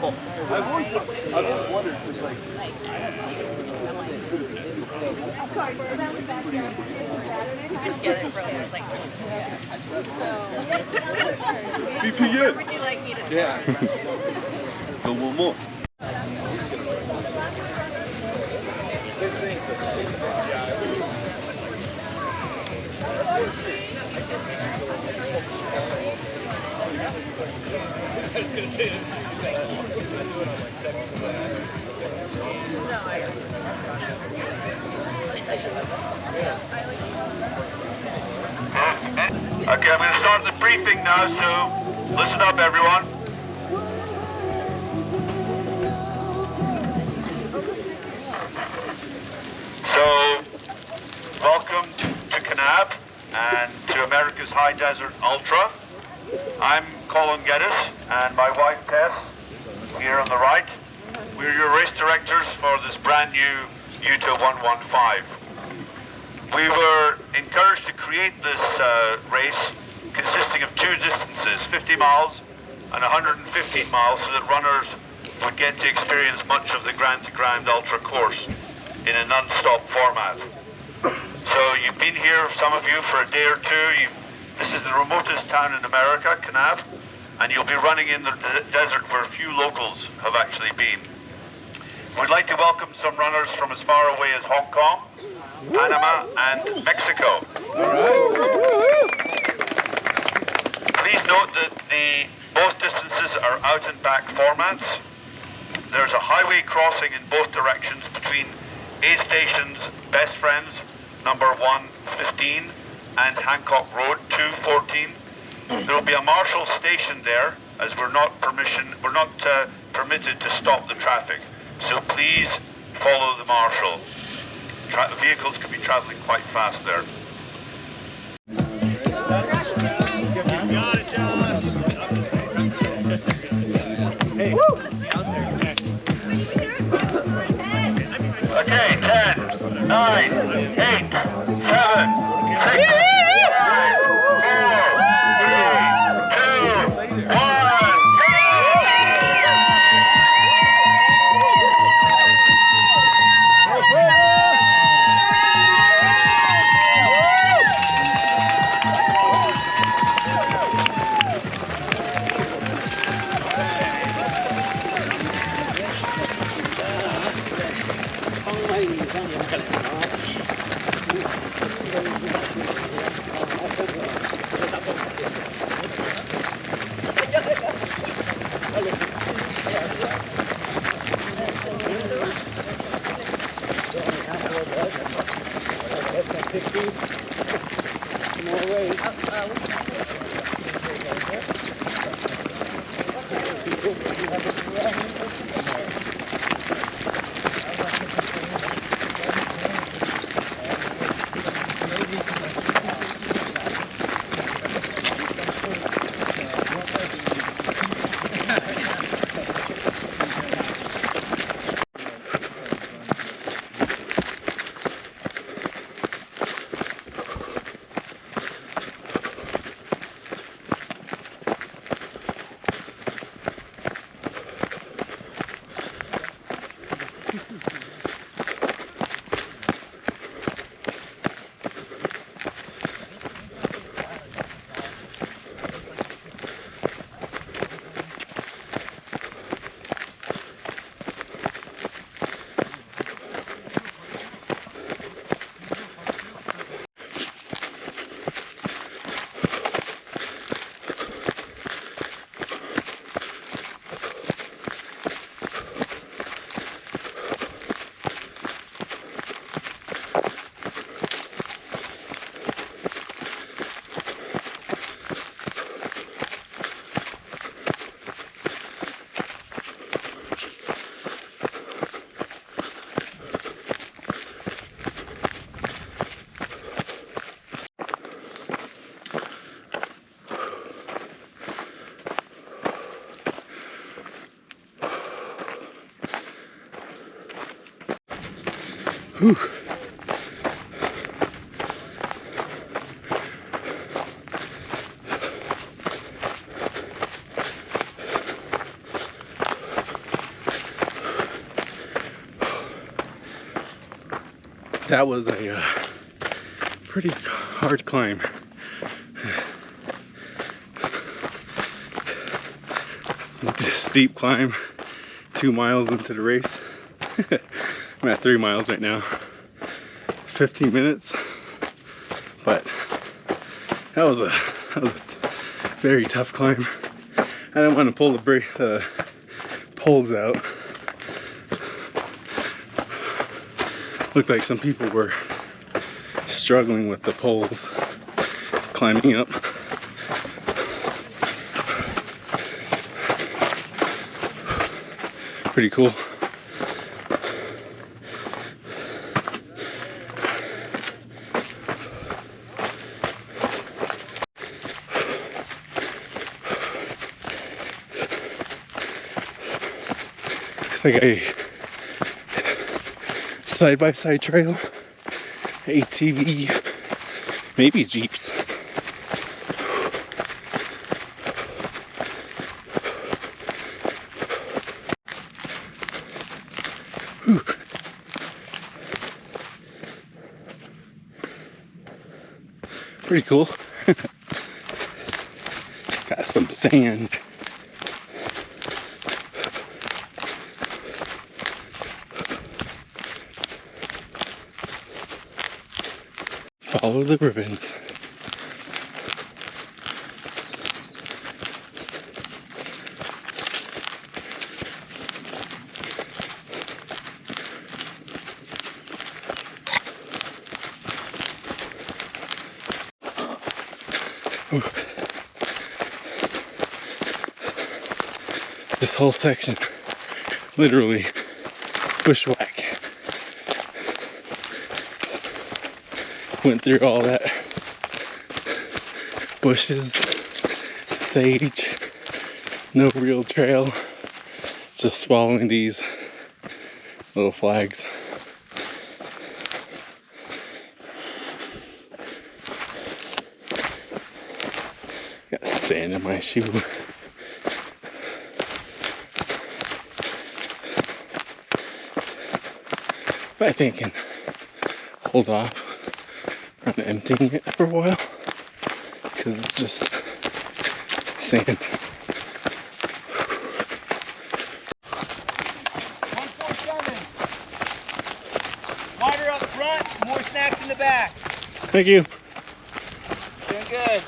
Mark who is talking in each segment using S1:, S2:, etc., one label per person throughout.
S1: I've always wondered, because like,
S2: Just get it, really. It's like,
S1: BPU.
S2: would you like me to?
S1: Yeah. Go one more.
S3: I was going to say
S4: Okay, I'm going to start the briefing now, so listen up everyone. So, welcome to Kanab and to America's High Desert Ultra. I'm Colin Geddes and my wife Tess, here on the right. We're your race directors for this brand new UTA 115. We were encouraged to create this race consisting of two distances, 50 miles and 115 miles, so that runners would get to experience much of the Grand-to-Grand Ultra course in a non-stop format. So you've been here, some of you, for a day or two. This is the remotest town in America, Kanab, and you'll be running in the desert where few locals have actually been. We'd like to welcome some runners from as far away as Hong Kong, Panama and Mexico. Please note that both distances are out and back formats. There's a highway crossing in both directions between A Station's Best Friends, number 115, and Hancock Road, 214. There will be a marshal station there, as we're not permitted to stop the traffic. So please follow the marshal. Vehicles can be traveling quite fast there.
S3: got it, Josh. Hey.
S4: Okay, 10, 9, 8, 7, 6, 5, 4, 3, 2, 1.
S1: Whew.
S5: That was a pretty hard climb. Steep climb, 2 miles into the race. I'm at 3 miles right now. 15 minutes, but that was a very tough climb. I don't want to pull the poles out. Looked like some people were struggling with the poles climbing up. Pretty cool. Looks like a side-by-side trail, ATV, maybe Jeeps. Whew. Pretty cool. Got some sand. Follow the ribbons. Ooh. This whole section, literally bushwhack. Went through all that bushes, sage, no real trail, just following these little flags. Got sand in my shoe. But I think I can hold off on emptying it for a while because it's just sand.
S3: 147. Water up front, more snacks in the back.
S5: Thank you.
S3: Doing good.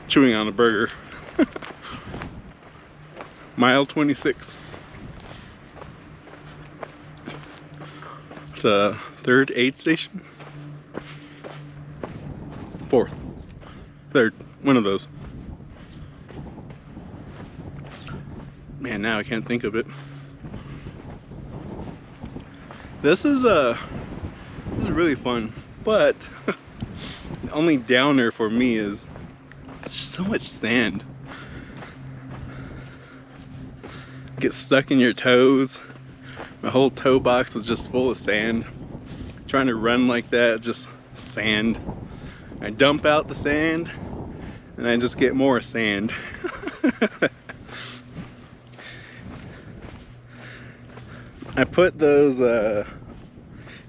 S5: Chewing on a burger. Mile 26. The third aid station. Fourth. Third. One of those. Man, now I can't think of it. This is really fun, but the only downer for me is it's just so much sand. get stuck in your toes. My whole toe box was just full of sand. Trying to run like that, just sand. I dump out the sand and I just get more sand. I put those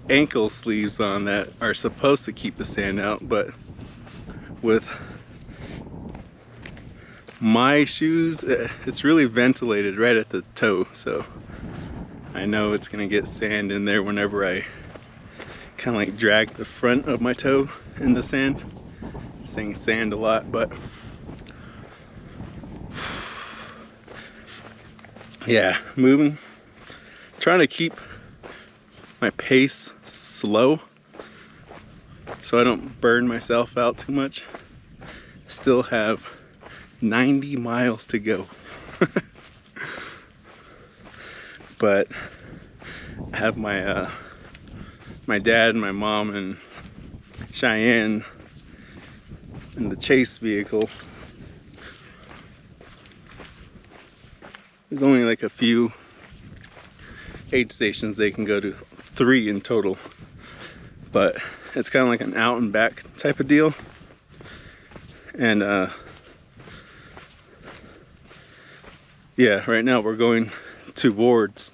S5: ankle sleeves on that are supposed to keep the sand out, but with my shoes, it's really ventilated right at the toe, so I know it's gonna get sand in there whenever I kind of like drag the front of my toe in the sand. I'm saying sand a lot, but yeah, moving, trying to keep my pace slow so I don't burn myself out too much. Still have 90 miles to go. But I have my my dad and my mom and Cheyenne in the chase vehicle. There's only like a few aid stations they can go to, 3 in total, but it's kind of like an out and back type of deal. And yeah, right now we're going towards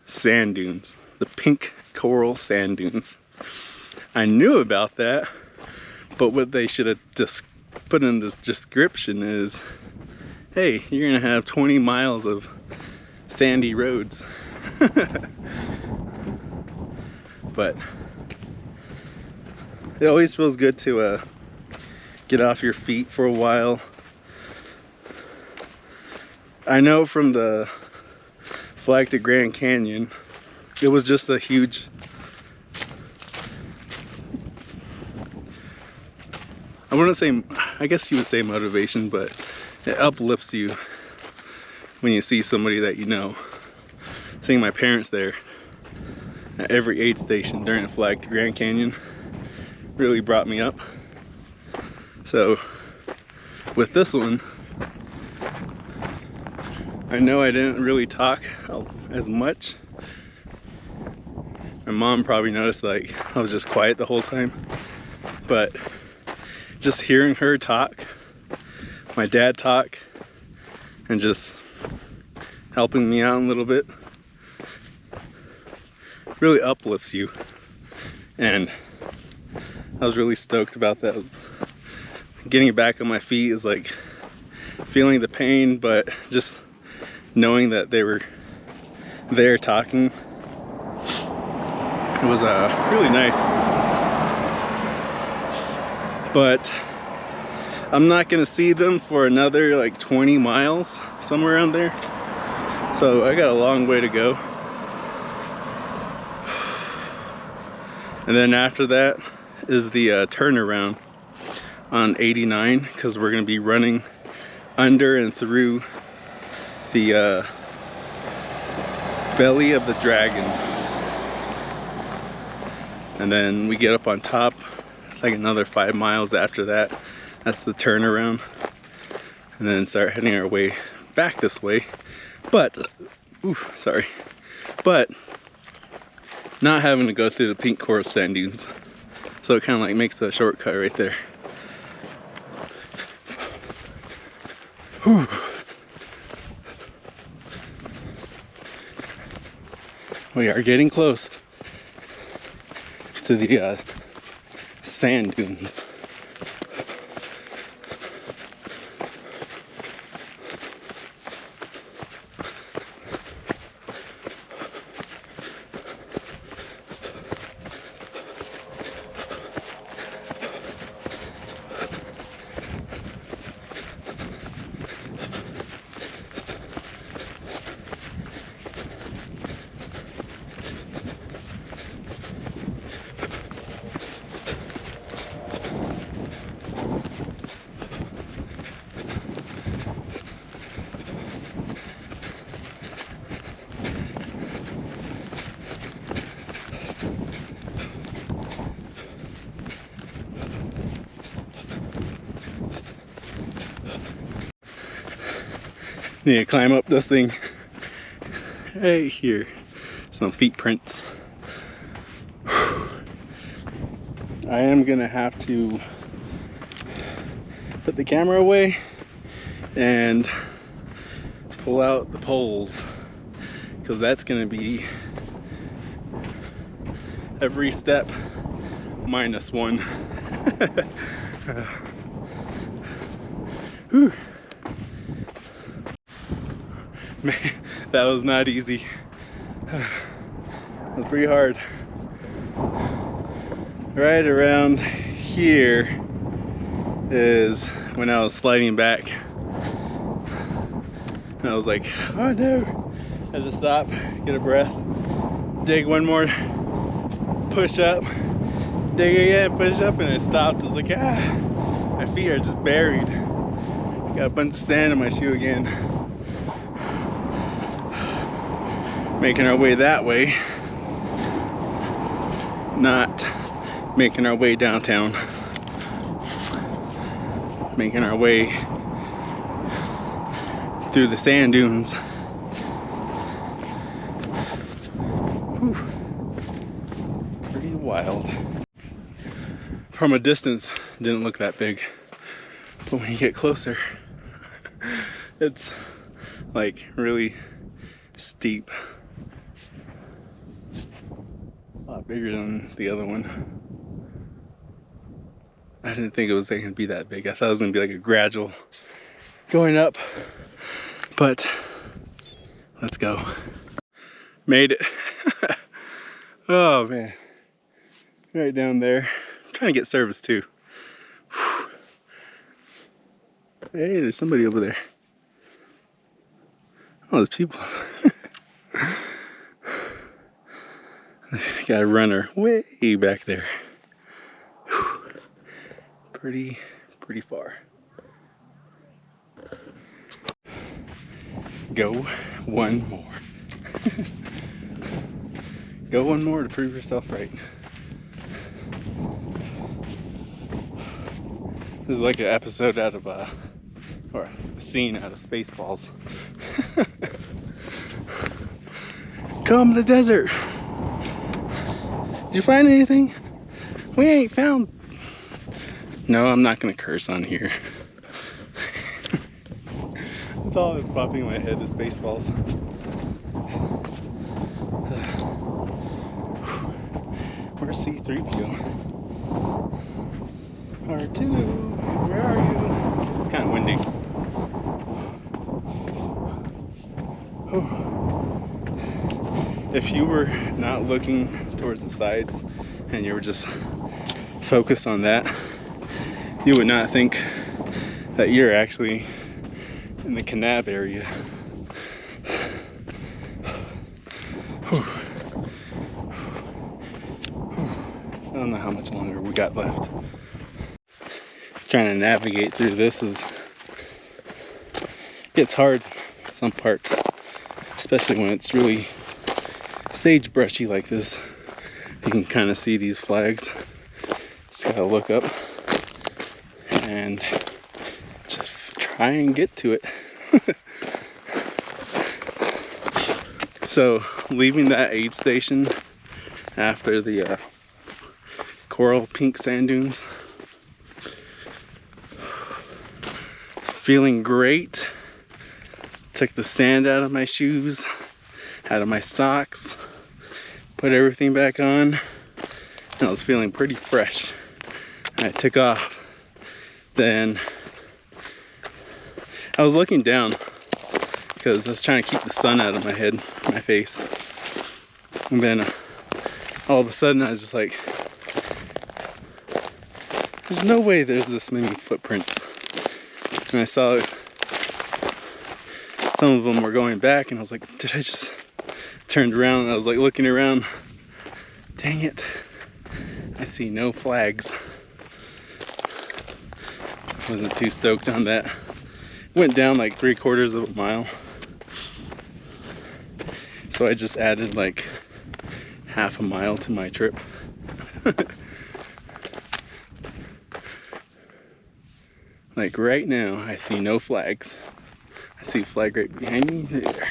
S5: sand dunes, the pink coral sand dunes. I knew about that, but what they should have just put in this description is, hey, you're gonna have 20 miles of sandy roads. But it always feels good to get off your feet for a while. I know from the flag to Grand Canyon, it was just a huge, I wouldn't say, I guess you would say motivation, but it uplifts you when you see somebody that you know. Seeing my parents there at every aid station during the flag to Grand Canyon really brought me up. So with this one, I know I didn't really talk as much. My mom probably noticed like I was just quiet the whole time, but just hearing her talk, my dad talk, and just helping me out a little bit really uplifts you. And I was really stoked about that. Getting back on my feet is like feeling the pain, but just knowing that they were there talking, it was really nice. But I'm not gonna see them for another like 20 miles, somewhere around there. So I got a long way to go. And then after that is the turnaround on 89, because we're gonna be running under and through the belly of the dragon. And then we get up on top. It's like another 5 miles after that. That's the turnaround. And then start heading our way back this way. But, sorry. But, not having to go through the pink coral sand dunes. So it kind of like makes a shortcut right there. Whew. We are getting close to the sand dunes. Need to climb up this thing right here. Some feet prints. I am gonna have to put the camera away and pull out the poles, because that's gonna be every step minus one. Whew. Man, that was not easy. It was pretty hard. Right around here is when I was sliding back. And I was like, oh no. I had to stop, get a breath, dig one more push up, dig again, push up, and I stopped. I was like, ah, my feet are just buried. Got a bunch of sand in my shoe again. Making our way that way, not making our way downtown, making our way through the sand dunes. Whew. Pretty wild. From a distance, it didn't look that big, but when you get closer, it's like really steep. A lot bigger than the other one. I didn't think it was going to be that big. I thought it was going to be like a gradual going up, but let's go. Made it. Oh man, right down there. I'm trying to get service too. Whew. Hey, there's somebody over there. Oh, there's people. Got a runner way back there. Whew. Pretty far. Go one more. Go one more to prove yourself right. This is like an episode out of or a scene out of Spaceballs. Come to the desert. Did you find anything? We ain't found. No, I'm not gonna curse on here. That's all that's popping in my head is Spaceballs. Where's C-3PO? R2, where are you? It's kind of windy. If you were not looking towards the sides and you were just focused on that, you would not think that you're actually in the Kanab area. I don't know how much longer we got left. Trying to navigate through this it's hard some parts, especially when it's really sagebrushy like this. You can kind of see these flags. Just gotta look up and just try and get to it. So leaving that aid station after the coral pink sand dunes, feeling great. Took the sand out of my shoes, out of my socks, put everything back on, and I was feeling pretty fresh. I took off. Then I was looking down because I was trying to keep the sun out of my head, my face. And then all of a sudden I was just like, there's no way there's this many footprints. And I saw some of them were going back, and I was like, did I just turned around and I was like looking around. Dang it. I see no flags. Wasn't too stoked on that. Went down like 3/4 of a mile. So I just added like half a mile to my trip. Like right now, I see no flags. I see a flag right behind me there.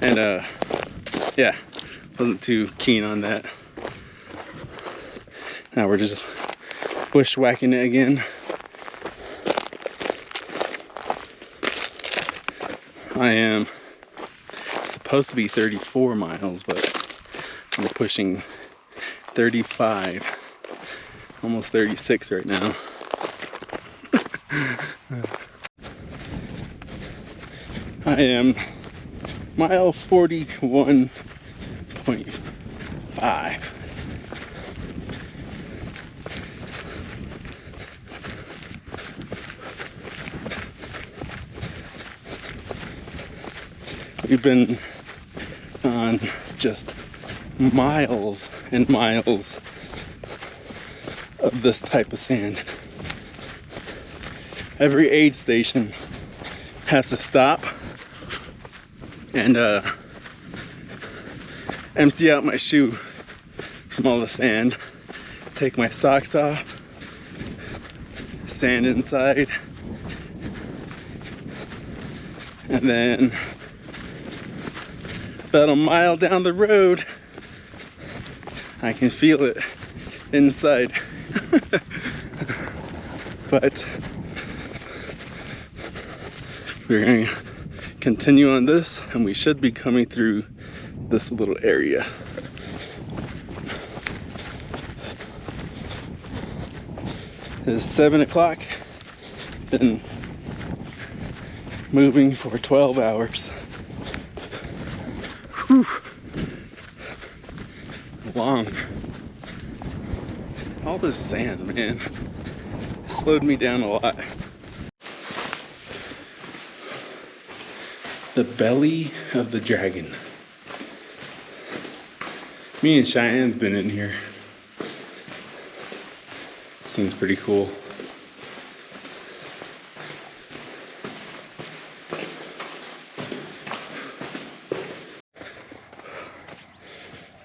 S5: And yeah, wasn't too keen on that. Now we're just bushwhacking it again. I am supposed to be 34 miles, but we're pushing 35, almost 36 right now. I am mile 41.5. We've been on just miles and miles of this type of sand. Every aid station has to stop and empty out my shoe from all the sand, take my socks off, sand inside, and then about a mile down the road I can feel it inside. But we're going to continue on this, and we should be coming through this little area. It's 7 o'clock. Been moving for 12 hours. Whew. Long. All this sand, man, slowed me down a lot. The belly of the dragon. Me and Cheyenne's been in here. Seems pretty cool.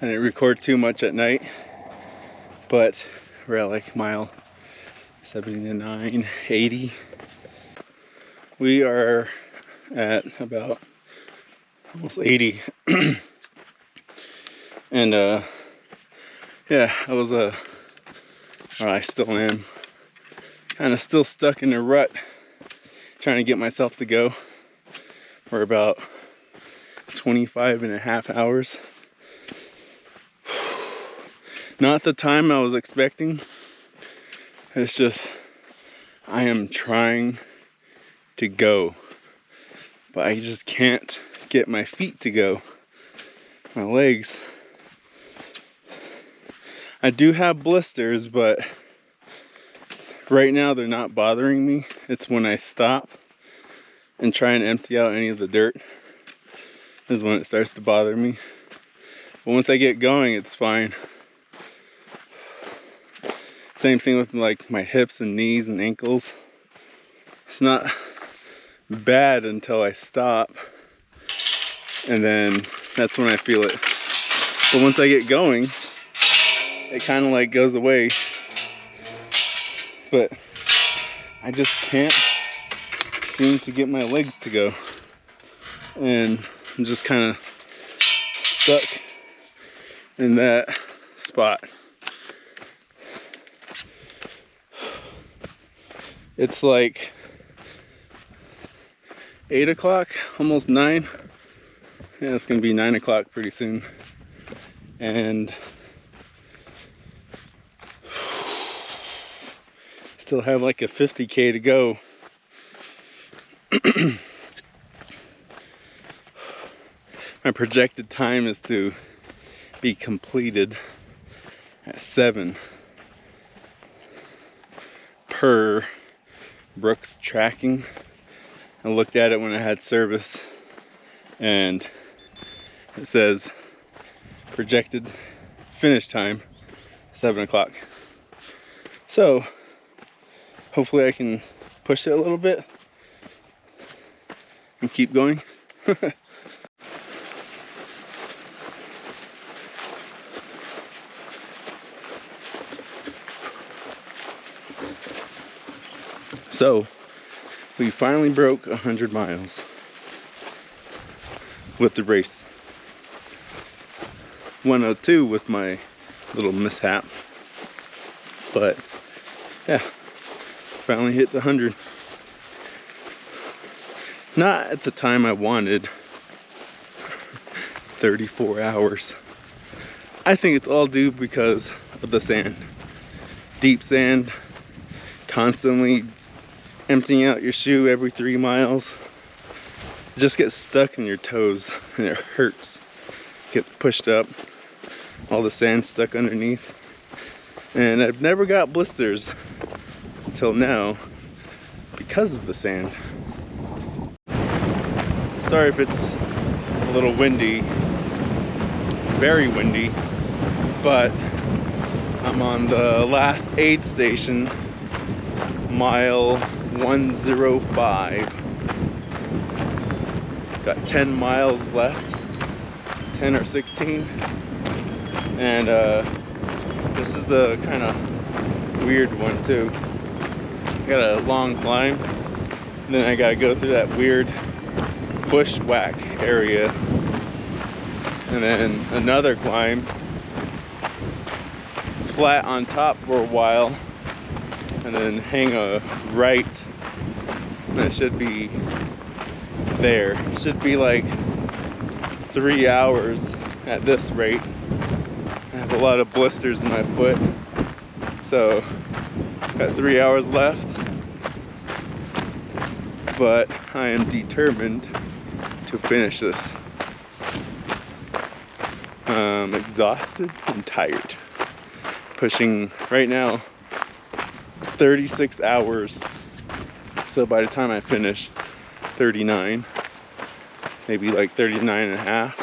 S5: I didn't record too much at night, but we're at like mile 79, 80. We are at about almost 80. And yeah, I was or I still am kind of still stuck in a rut trying to get myself to go. We're about 25.5 hours. Not the time I was expecting. It's just I am trying to go, but I just can't get my feet to go. My legs. I do have blisters, but right now they're not bothering me. It's when I stop and try and empty out any of the dirt is when it starts to bother me. But once I get going, it's fine. Same thing with like my hips and knees and ankles. It's not bad until I stop, and then that's when I feel it. But once I get going, it kind of like goes away. But I just can't seem to get my legs to go, and I'm just kind of stuck in that spot. It's like 8 o'clock, almost 9. Yeah, it's gonna be 9 o'clock pretty soon. And still have like a 50K to go. My projected time is to be completed at 7 per Brooks tracking. I looked at it when I had service, and it says projected finish time 7 o'clock. So hopefully I can push it a little bit and keep going. So we finally broke 100 miles. with the race. 102 with my little mishap. But yeah, finally hit the 100. Not at the time I wanted. 34 hours. I think it's all due because of the sand. Deep sand, constantly emptying out your shoe every 3 miles. It just gets stuck in your toes and it hurts. Gets pushed up, all the sand stuck underneath. And I've never got blisters until now because of the sand. Sorry if it's a little windy, very windy, but I'm on the last aid station, mile 105. Got 10 miles left, 10 or 16, and this is the kind of weird one too. I got a long climb, and then I gotta go through that weird bushwhack area, and then another climb, flat on top for a while, and then hang a right, and it should be there. It should be like 3 hours at this rate. I have a lot of blisters in my foot, so got 3 hours left, but I am determined to finish this. I'm exhausted and tired. Pushing right now 36 hours, so by the time I finish, 39, maybe like 39 and a half,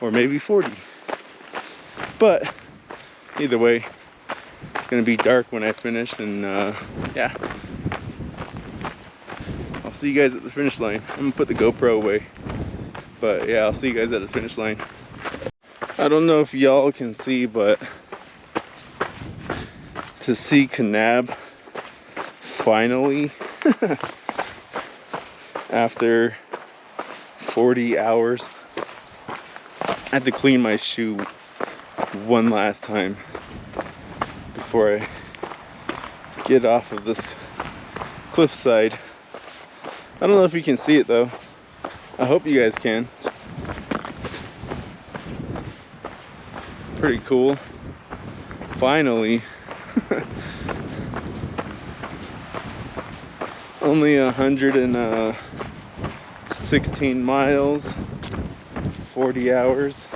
S5: or maybe 40. But either way, it's gonna be dark when I finish, and yeah, I'll see you guys at the finish line. I'm gonna put the GoPro away, but yeah, I'll see you guys at the finish line. I don't know if y'all can see, but to see Kanab finally after 40 hours, I had to clean my shoe one last time before I get off of this cliffside. I don't know if you can see it though. I hope you guys can. Pretty cool. Finally. Only 116 miles, 40 hours.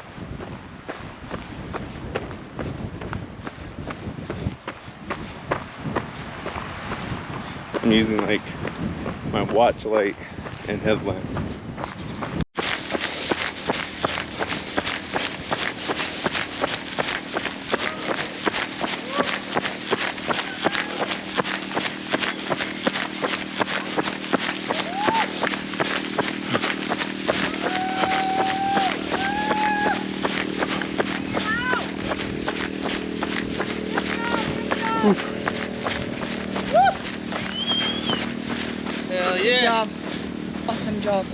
S5: I'm using like my watch light and headlamp.
S3: Hell yeah.
S2: Job. Awesome job.